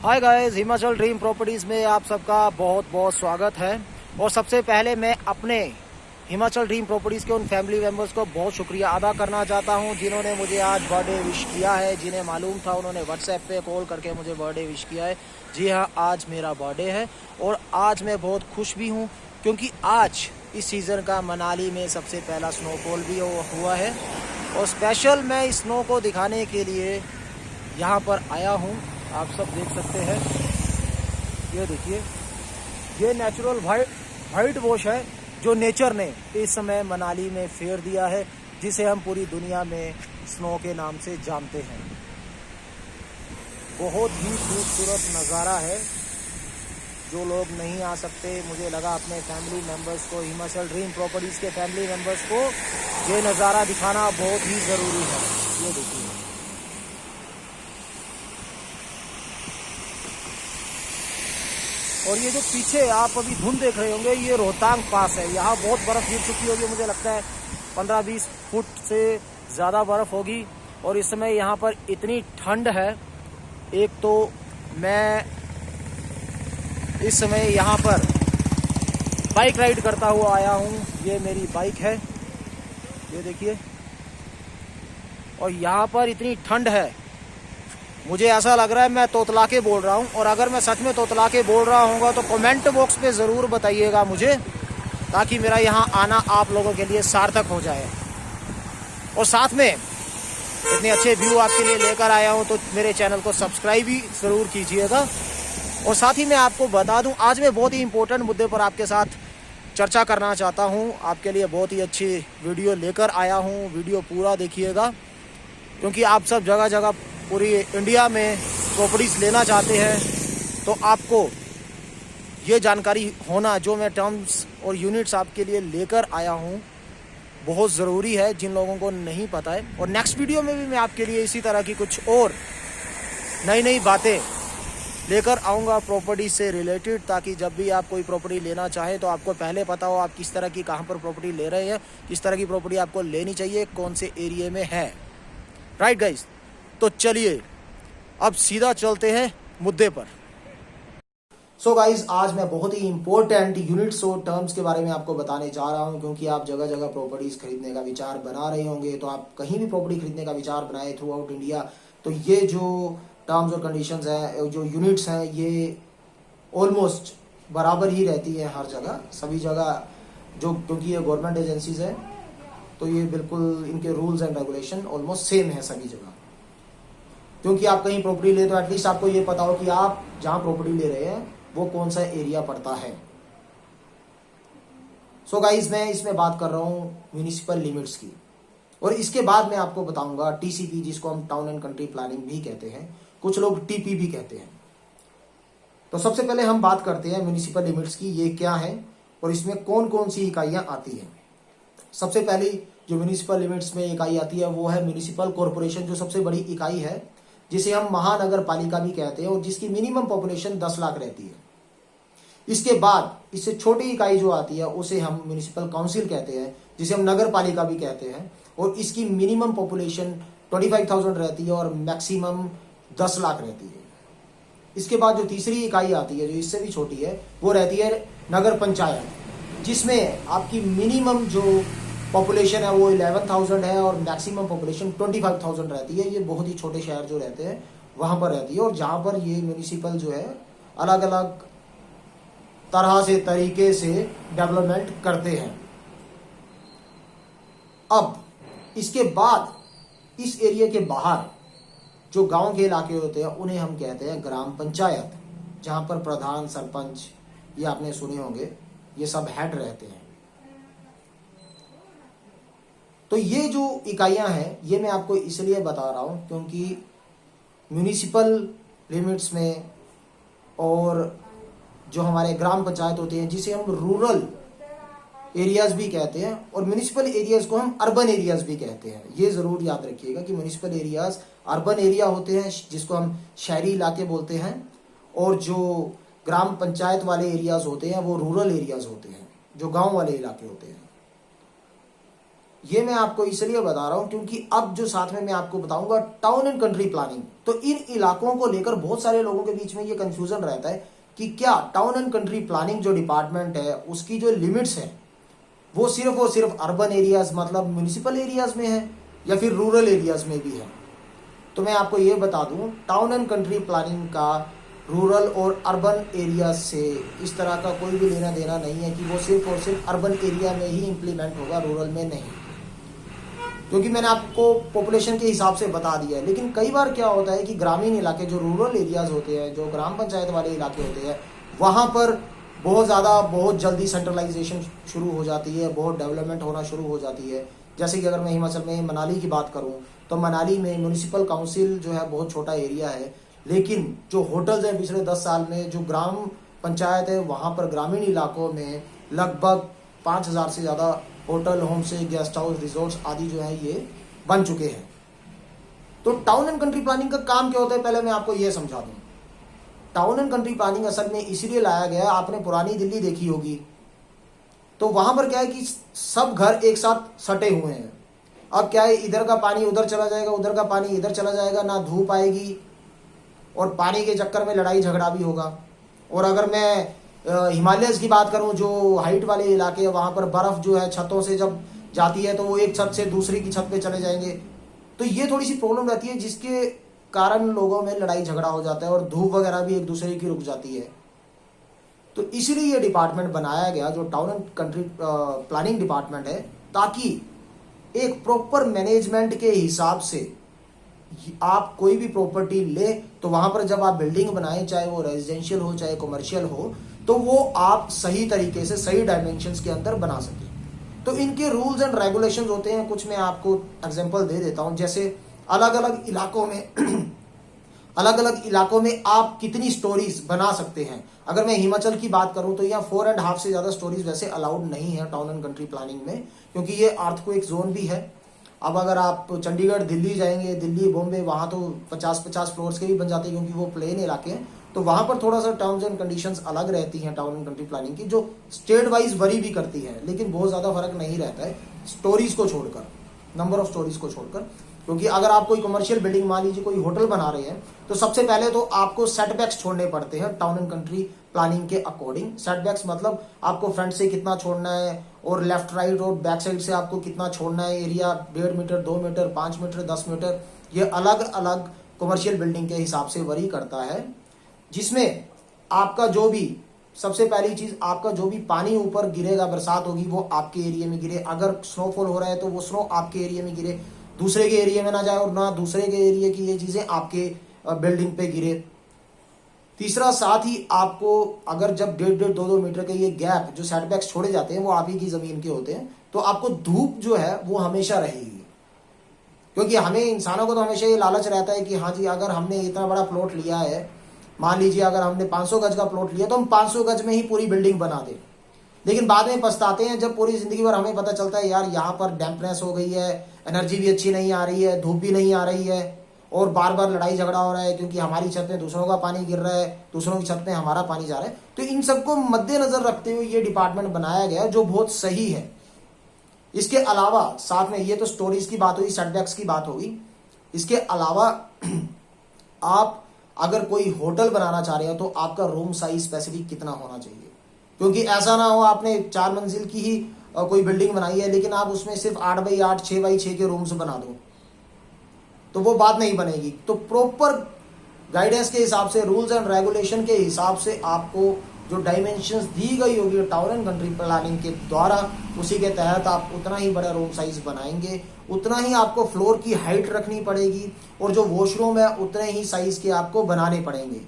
Hi guys, Himachal dream properties में आप सबका बहुत बहुत स्वागत है। और सबसे पहले मैं अपने हिमाचल ड्रीम प्रॉपर्टीज के उन फैमिली मेंबर्स को बहुत शुक्रिया अदा करना चाहता हूं जिन्होंने मुझे आज बर्थडे विश किया है। जिन्हें मालूम था उन्होंने व्हाट्सएप पे कॉल करके मुझे बर्थडे विश किया है। जी हाँ, आज मेरा बर्थडे है और आज मैं बहुत खुश भी हूँ क्योंकि आज इस सीज़न का मनाली में सबसे पहला स्नोफॉल भी हुआ है। और स्पेशल मैं इस स्नो को दिखाने के लिए यहाँ पर आया हूँ। आप सब देख सकते हैं, ये देखिए, ये नेचुरल वाइट वॉश है जो नेचर ने इस समय मनाली में फेर दिया है, जिसे हम पूरी दुनिया में स्नो के नाम से जानते हैं। बहुत ही खूबसूरत नज़ारा है। जो लोग नहीं आ सकते, मुझे लगा अपने फैमिली मेंबर्स को, हिमाचल ड्रीम प्रॉपर्टीज़ के फैमिली मेंबर्स को ये नज़ारा दिखाना बहुत ही ज़रूरी है। ये देखिए, और ये जो पीछे आप अभी धुंध देख रहे होंगे, ये रोहतांग पास है। यहाँ बहुत बर्फ़ गिर चुकी होगी, मुझे लगता है 15-20 फुट से ज़्यादा बर्फ़ होगी। और इस समय यहाँ पर इतनी ठंड है। एक तो मैं इस समय यहाँ पर बाइक राइड करता हुआ आया हूँ। ये मेरी बाइक है, ये देखिए। और यहाँ पर इतनी ठंड है, मुझे ऐसा लग रहा है मैं तोतला के बोल रहा हूँ। और अगर मैं सच में तोतला के बोल रहा हूँगा तो कमेंट बॉक्स पे ज़रूर बताइएगा मुझे, ताकि मेरा यहाँ आना आप लोगों के लिए सार्थक हो जाए। और साथ में इतने अच्छे व्यू आपके लिए लेकर आया हूँ तो मेरे चैनल को सब्सक्राइब भी ज़रूर कीजिएगा। और साथ ही मैं आपको बता दूँ, आज मैं बहुत ही इंपॉर्टेंट मुद्दे पर आपके साथ चर्चा करना चाहता हूँ। आपके लिए बहुत ही अच्छी वीडियो लेकर आया हूँ। वीडियो पूरा देखिएगा क्योंकि आप सब जगह जगह पूरी इंडिया में प्रॉपर्टीज़ लेना चाहते हैं, तो आपको ये जानकारी होना, जो मैं टर्म्स और यूनिट्स आपके लिए लेकर आया हूँ, बहुत ज़रूरी है जिन लोगों को नहीं पता है। और नेक्स्ट वीडियो में भी मैं आपके लिए इसी तरह की कुछ और नई नई बातें लेकर आऊँगा प्रॉपर्टी से रिलेटेड, ताकि जब भी आप कोई प्रॉपर्टी लेना चाहें तो आपको पहले पता हो आप किस तरह की, कहाँ पर प्रॉपर्टी ले रहे हैं, किस तरह की प्रॉपर्टी आपको लेनी चाहिए, कौन से एरिया में है। राइट गाइस, तो चलिए अब सीधा चलते हैं मुद्दे पर। सो गाइस, आज मैं बहुत ही इंपॉर्टेंट यूनिट्स और टर्म्स के बारे में आपको बताने जा रहा हूं, क्योंकि आप जगह जगह प्रॉपर्टीज खरीदने का विचार बना रहे होंगे। तो आप कहीं भी प्रॉपर्टी खरीदने का विचार बनाए थ्रू आउट इंडिया, तो ये जो टर्म्स और कंडीशंस हैं, जो यूनिट्स हैं, ये ऑलमोस्ट बराबर ही रहती है हर जगह, सभी जगह। जो क्योंकि ये गवर्नमेंट एजेंसीज है, तो ये बिल्कुल इनके rules and regulation almost same है सभी जगह। क्योंकि आप कहीं प्रॉपर्टी ले तो एटलीस्ट आपको ये पता हो कि आप जहां प्रॉपर्टी ले रहे हैं वो कौन सा एरिया पड़ता है। सो गाइस, मैं इसमें बात कर रहा हूं म्यूनिसिपल लिमिट्स की, और इसके बाद मैं आपको बताऊंगा टीसीपी, जिसको हम टाउन एंड कंट्री प्लानिंग भी कहते हैं, कुछ लोग टीपी भी कहते हैं। तो सबसे पहले हम बात करते हैं म्यूनिसिपल लिमिट्स की, ये क्या है और इसमें कौन कौन सी इकाइयां आती हैं। सबसे पहली जो म्यूनिसिपल लिमिट्स में इकाई आती है वो है म्यूनिसिपल कॉरपोरेशन, जो सबसे बड़ी इकाई है, जिसे हम महानगर पालिका भी कहते हैं, और जिसकी मिनिमम पॉपुलेशन 10 लाख रहती है। इसके बाद इससे छोटी इकाई जो आती है उसे हम म्युनिसिपल काउंसिल कहते हैं, जिसे हम नगर पालिका भी कहते हैं, और इसकी मिनिमम पॉपुलेशन 25,000 रहती है और मैक्सिमम 10 लाख रहती है। इसके बाद जो तीसरी इकाई आती है, जो इससे भी छोटी है, वो रहती है नगर पंचायत, जिसमें आपकी मिनिमम जो पॉपुलेशन है वो 11,000 है और मैक्सिमम पॉपुलेशन 25,000 रहती है। ये बहुत ही छोटे शहर जो रहते हैं वहां पर रहती है, और जहां पर ये म्यूनिसिपल जो है अलग अलग तरह से, तरीके से डेवलपमेंट करते हैं। अब इसके बाद इस एरिया के बाहर जो गांव के इलाके होते हैं उन्हें हम कहते हैं ग्राम पंचायत, जहां पर प्रधान, सरपंच, ये आपने सुने होंगे, ये सब हेड रहते हैं। तो ये जो इकाइयां हैं ये मैं आपको इसलिए बता रहा हूं क्योंकि म्यूनिसिपल लिमिट्स में, और जो हमारे ग्राम पंचायत होते हैं, जिसे हम रूरल एरियाज भी कहते हैं, और म्यूनिसिपल एरियाज को हम अर्बन एरियाज भी कहते हैं। ये जरूर याद रखिएगा कि म्यूनिसिपल एरियाज अर्बन एरिया होते हैं, जिसको हम शहरी इलाके बोलते हैं, और जो ग्राम पंचायत वाले एरियाज होते हैं वो रूरल एरियाज होते हैं, जो गांव वाले इलाके होते हैं। ये मैं आपको इसलिए बता रहा हूं क्योंकि अब जो साथ में मैं आपको बताऊंगा टाउन एंड कंट्री प्लानिंग, तो इन इलाकों को लेकर बहुत सारे लोगों के बीच में ये कंफ्यूजन रहता है कि क्या टाउन एंड कंट्री प्लानिंग जो डिपार्टमेंट है उसकी जो लिमिट्स है वो सिर्फ अर्बन एरियाज मतलब म्यूनिसिपल एरियाज में है या फिर रूरल एरियाज में भी है। तो मैं आपको ये बता दूं, टाउन एंड कंट्री प्लानिंग का रूरल और अर्बन एरिया से इस तरह का कोई भी लेना देना नहीं है कि वो सिर्फ और सिर्फ अर्बन एरिया में ही इम्प्लीमेंट होगा, रूरल में नहीं, क्योंकि मैंने आपको पॉपुलेशन के हिसाब से बता दिया है। लेकिन कई बार क्या होता है कि ग्रामीण इलाके जो रूरल एरियाज होते हैं, जो ग्राम पंचायत वाले इलाके होते हैं, वहाँ पर बहुत जल्दी सेंट्रलाइजेशन शुरू हो जाती है, बहुत डेवलपमेंट होना शुरू हो जाती है। जैसे कि अगर मैं हिमाचल में मनाली की बात करूं तो मनाली में म्यूनिसिपल काउंसिल जो है बहुत छोटा एरिया है, लेकिन जो होटल्स हैं पिछले 10 साल में जो ग्राम पंचायत है वहाँ पर ग्रामीण इलाकों में लगभग 5000 से ज़्यादा hotel, home stay, guest house, resorts आदि जो है ये बन चुके हैं। तो टाउन एंड कंट्री प्लानिंग का काम क्या होता है, पहले मैं आपको ये समझा दूं। टाउन एंड कंट्री प्लानिंग असल में इसीलिए लाया गया है, आपने पुरानी दिल्ली देखी होगी, तो वहां पर क्या है कि सब घर एक साथ सटे हुए हैं। अब क्या है, इधर का पानी उधर चला जाएगा, उधर का पानी इधर चला जाएगा, ना धूप आएगी और पानी के चक्कर में लड़ाई झगड़ा भी होगा। और अगर मैं हिमालयस की बात करूं, जो हाइट वाले इलाके हैं, वहां पर बर्फ जो है छतों से जब जाती है तो वो एक छत से दूसरी की छत पे चले जाएंगे। तो ये थोड़ी सी प्रॉब्लम रहती है जिसके कारण लोगों में लड़ाई झगड़ा हो जाता है और धूप वगैरह भी एक दूसरे की रुक जाती है। तो इसीलिए ये डिपार्टमेंट बनाया गया जो town and country planning department है, ताकि एक प्रॉपर मैनेजमेंट के हिसाब से आप कोई भी प्रॉपर्टी ले तो वहां पर जब आप बिल्डिंग बनाएं, चाहे वो रेजिडेंशियल हो चाहे कमर्शियल हो, तो वो आप सही तरीके से सही डायमेंशंस के अंदर बना सके। तो इनके रूल्स एंड रेगुलेशंस होते हैं, कुछ मैं आपको एग्जांपल दे देता हूं। जैसे अलग अलग इलाकों में आप कितनी स्टोरीज बना सकते हैं। अगर मैं हिमाचल की बात करूं तो यहाँ 4.5 से ज्यादा स्टोरीज वैसे अलाउड नहीं है टाउन एंड कंट्री प्लानिंग में, क्योंकि ये अर्थक्वेक जोन भी है। अब अगर आप चंडीगढ़, दिल्ली जाएंगे, दिल्ली, बॉम्बे, वहां तो 50-50 फ्लोर्स के भी बन जाते हैं क्योंकि वो प्लेन इलाके हैं। तो वहां पर थोड़ा सा टर्म्स एंड कंडीशंस अलग रहती हैं टाउन एंड कंट्री प्लानिंग की, जो स्टेट वाइज वरी भी करती है, लेकिन बहुत ज्यादा फर्क नहीं रहता है स्टोरीज को छोड़कर, नंबर ऑफ स्टोरीज को छोड़कर। क्योंकि अगर आप कोई कमर्शियल बिल्डिंग, मान लीजिए कोई होटल बना रहे हैं, तो सबसे पहले तो आपको सेटबैक्स छोड़ने पड़ते हैं टाउन एंड कंट्री प्लानिंग के अकॉर्डिंग। सेटबैक्स मतलब आपको फ्रंट से कितना छोड़ना है और लेफ्ट राइट और बैक साइड से आपको कितना छोड़ना है। Area 1.5 metre, 2 metre, 5 metre, 10 metre, ये अलग अलग कमर्शियल बिल्डिंग के हिसाब से वरी करता है। जिसमें आपका जो भी, सबसे पहली चीज, आपका जो भी पानी ऊपर गिरेगा, बरसात होगी, वो आपके एरिया में गिरे। अगर स्नोफॉल हो रहा है तो वो स्नो आपके एरिया में गिरे, दूसरे के एरिया में ना जाए और ना दूसरे के एरिया की ये चीजें आपके बिल्डिंग पे गिरे। तीसरा, साथ ही आपको अगर जब 1.5-1.5, 2-2 मीटर के ये गैप जो सेटबैक्स छोड़े जाते हैं वो आप ही की जमीन के होते हैं, तो आपको धूप जो है वो हमेशा रहेगी। क्योंकि हमें इंसानों को तो हमेशा ये लालच रहता है कि हाँ जी, अगर हमने इतना बड़ा प्लॉट लिया है, मान लीजिए अगर हमने 500 गज का प्लॉट लिया तो हम 500 गज में ही पूरी बिल्डिंग बना दें। लेकिन बाद में पछताते हैं जब पूरी जिंदगी भर हमें पता चलता है यार यहाँ पर डैम्पनेस हो गई है, एनर्जी भी अच्छी नहीं आ रही है, धूप भी नहीं आ रही है और बार बार लड़ाई झगड़ा हो रहा है क्योंकि हमारी छत में दूसरों का पानी गिर रहा है, दूसरों की छत में हमारा पानी जा रहा है। तो इन सबको मद्देनजर रखते हुए ये डिपार्टमेंट बनाया गया जो बहुत सही है। इसके अलावा साथ में, ये तो स्टोरीज की बात हुई, सेटबैक्स की बात होगी। इसके अलावा आप अगर कोई होटल बनाना चाह रहे हैं तो आपका रूम साइज स्पेसिफिक कितना होना चाहिए, क्योंकि ऐसा ना हो आपने 4 मंजिल की ही कोई बिल्डिंग बनाई है लेकिन आप उसमें सिर्फ 8x8, 6x6 के रूम्स बना दो, तो वो बात नहीं बनेगी। तो प्रॉपर गाइडेंस के हिसाब से, रूल्स एंड रेगुलेशन के हिसाब से आपको जो डायमेंशंस दी गई होगी टाउन एंड कंट्री प्लानिंग के द्वारा, उसी के तहत आप उतना ही बड़ा रूम साइज बनाएंगे, उतना ही आपको फ्लोर की हाइट रखनी पड़ेगी और जो वॉशरूम है उतने ही साइज के आपको बनाने पड़ेंगे।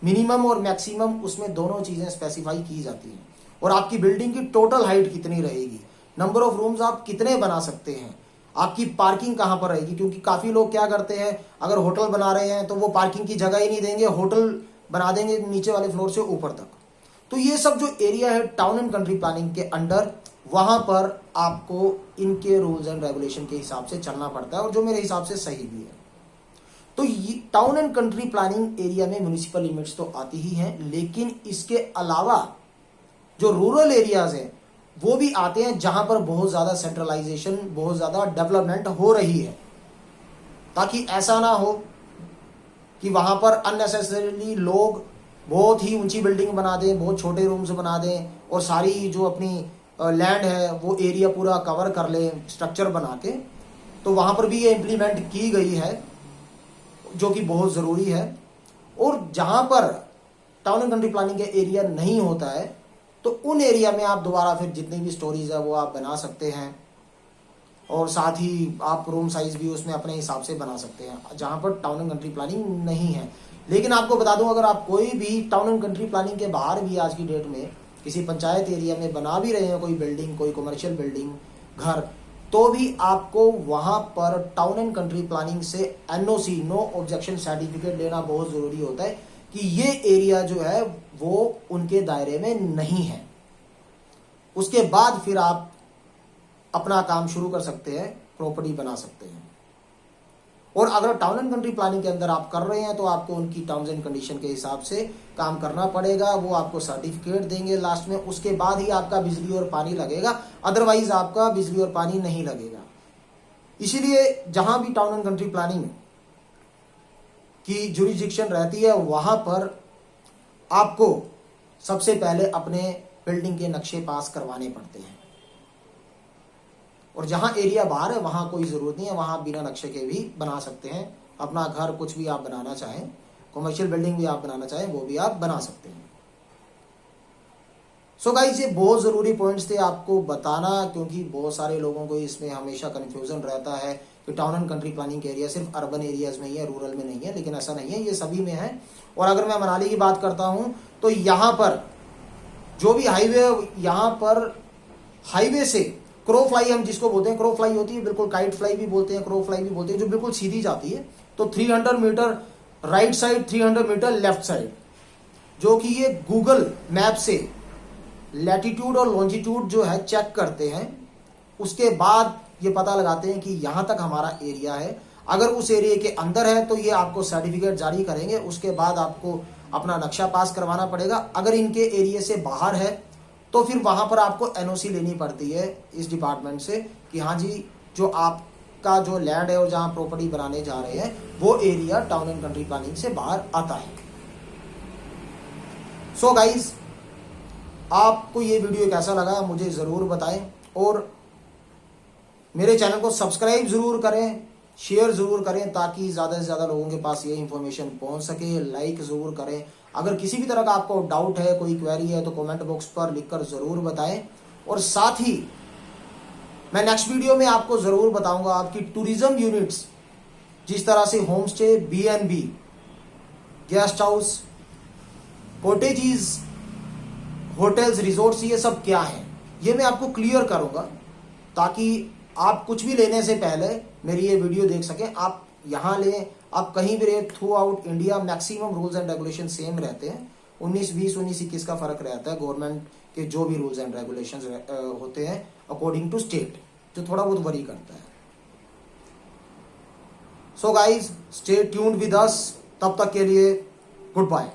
मिनिमम और मैक्सिमम उसमें दोनों चीजें स्पेसिफाई की जाती हैं। और आपकी बिल्डिंग की टोटल हाइट कितनी रहेगी, नंबर ऑफ रूम्स आप कितने बना सकते हैं, आपकी पार्किंग कहां पर रहेगी। क्योंकि काफी लोग क्या करते हैं, अगर होटल बना रहे हैं तो वो पार्किंग की जगह ही नहीं देंगे, होटल बना देंगे नीचे वाले फ्लोर से ऊपर तक। तो ये सब जो एरिया है टाउन एंड कंट्री प्लानिंग के अंडर, वहां पर आपको इनके रूल्स एंड रेगुलेशन के हिसाब से चलना पड़ता है और जो मेरे हिसाब से सही भी है। तो town and country planning area में म्युनिसिपल लिमिट्स तो आती ही हैं, लेकिन इसके अलावा जो रूरल एरियाज हैं वो भी आते हैं जहां पर बहुत ज्यादा सेंट्रलाइजेशन, बहुत ज्यादा डेवलपमेंट हो रही है, ताकि ऐसा ना हो कि वहां पर अननेसेसरीली लोग बहुत ही ऊंची बिल्डिंग बना दें, बहुत छोटे रूम्स बना दें और सारी जो अपनी लैंड है वो एरिया पूरा कवर कर ले स्ट्रक्चर बना के। तो वहां पर भी ये इम्प्लीमेंट की गई है, जो कि बहुत ज़रूरी है। और जहां पर टाउन एंड कंट्री प्लानिंग के एरिया नहीं होता है तो उन एरिया में आप दोबारा फिर जितनी भी स्टोरीज है वो आप बना सकते हैं, और साथ ही आप रूम साइज भी उसमें अपने हिसाब से बना सकते हैं जहां पर टाउन एंड कंट्री प्लानिंग नहीं है। लेकिन आपको बता दूं, अगर आप कोई भी टाउन एंड कंट्री प्लानिंग के बाहर भी आज की डेट में किसी पंचायत एरिया में बना भी रहे हैं कोई बिल्डिंग, कोई कमर्शियल बिल्डिंग, घर, तो भी आपको वहां पर टाउन एंड कंट्री प्लानिंग से एनओसी, नो ऑब्जेक्शन सर्टिफिकेट लेना बहुत जरूरी होता है कि ये एरिया जो है वो उनके दायरे में नहीं है। उसके बाद फिर आप अपना काम शुरू कर सकते हैं, प्रॉपर्टी बना सकते हैं। और अगर टाउन एंड कंट्री प्लानिंग के अंदर आप कर रहे हैं तो आपको उनकी टर्म्स एंड कंडीशन के हिसाब से काम करना पड़ेगा। वो आपको सर्टिफिकेट देंगे लास्ट में, उसके बाद ही आपका बिजली और पानी लगेगा, अदरवाइज आपका बिजली और पानी नहीं लगेगा। इसीलिए जहां भी टाउन एंड कंट्री प्लानिंग की जुरिडिक्शन रहती है वहां पर आपको सबसे पहले अपने बिल्डिंग के नक्शे पास करवाने पड़ते हैं। और जहां एरिया बाहर है वहां कोई जरूरत नहीं है, वहां बिना नक्शे के भी बना सकते हैं अपना घर, कुछ भी आप बनाना चाहें, कमर्शियल बिल्डिंग भी आप बनाना चाहें वो भी आप बना सकते हैं। सो गाइस, ये बहुत जरूरी पॉइंट्स थे आपको बताना, क्योंकि बहुत सारे लोगों को इसमें हमेशा कंफ्यूजन रहता है कि टाउन एंड कंट्री प्लानिंग के एरिया सिर्फ अर्बन एरियाज में ही है, रूरल में नहीं है। लेकिन ऐसा नहीं है, ये सभी में है। और अगर मैं मनाली की बात करता हूं तो यहां पर जो भी हाईवे, यहां पर हाईवे से क्रो फ्लाई हम जिसको बोलते हैं, क्रो फ्लाई होती है बिल्कुल, काइट फ्लाई भी बोलते हैं, क्रो फ्लाई भी बोलते हैं, जो बिल्कुल सीधी जाती है। तो 300 metre right side, 300 metre left side, जो कि ये गूगल मैप से लैटिट्यूड और लॉन्जिट्यूड जो है चेक करते हैं। उसके बाद ये पता लगाते हैं कि यहां तक हमारा एरिया है। अगर उस एरिया के अंदर है तो ये आपको सर्टिफिकेट जारी करेंगे, उसके बाद आपको अपना नक्शा पास करवाना पड़ेगा। अगर इनके एरिया से बाहर है तो फिर वहां पर आपको एनओसी लेनी पड़ती है इस डिपार्टमेंट से कि हाँ जी, जो आपका जो लैंड है और जहां प्रॉपर्टी बनाने जा रहे हैं वो area town and country planning से बाहर आता है। सो गाइज, आपको ये वीडियो कैसा लगा मुझे जरूर बताएं, और मेरे चैनल को सब्सक्राइब जरूर करें, शेयर जरूर करें, ताकि ज्यादा से ज्यादा लोगों के पास ये इंफॉर्मेशन पहुंच सके। लाइक जरूर करें। अगर किसी भी तरह का आपको डाउट है, कोई क्वेरी है, तो कमेंट बॉक्स पर लिखकर जरूर बताएं। और साथ ही मैं नेक्स्ट वीडियो में आपको जरूर बताऊंगा आपकी टूरिज्म यूनिट्स, जिस तरह से home stay, B&B, guest house, cottages, hotels, resorts, ये सब क्या है, ये मैं आपको क्लियर करूंगा, ताकि आप कुछ भी लेने से पहले मेरी ये वीडियो देख सकें। आप यहाँ लें, आप कहीं भी रहे, through out India maximum rules and regulation same रहते हैं। 19-20, 19-21 का फर्क रहता है गवर्नमेंट के जो भी रूल्स एंड रेगुलेशंस होते हैं अकॉर्डिंग टू स्टेट, जो थोड़ा बहुत वरी करता है। So guys, stay tuned with us. तब तक के लिए गुड बाय।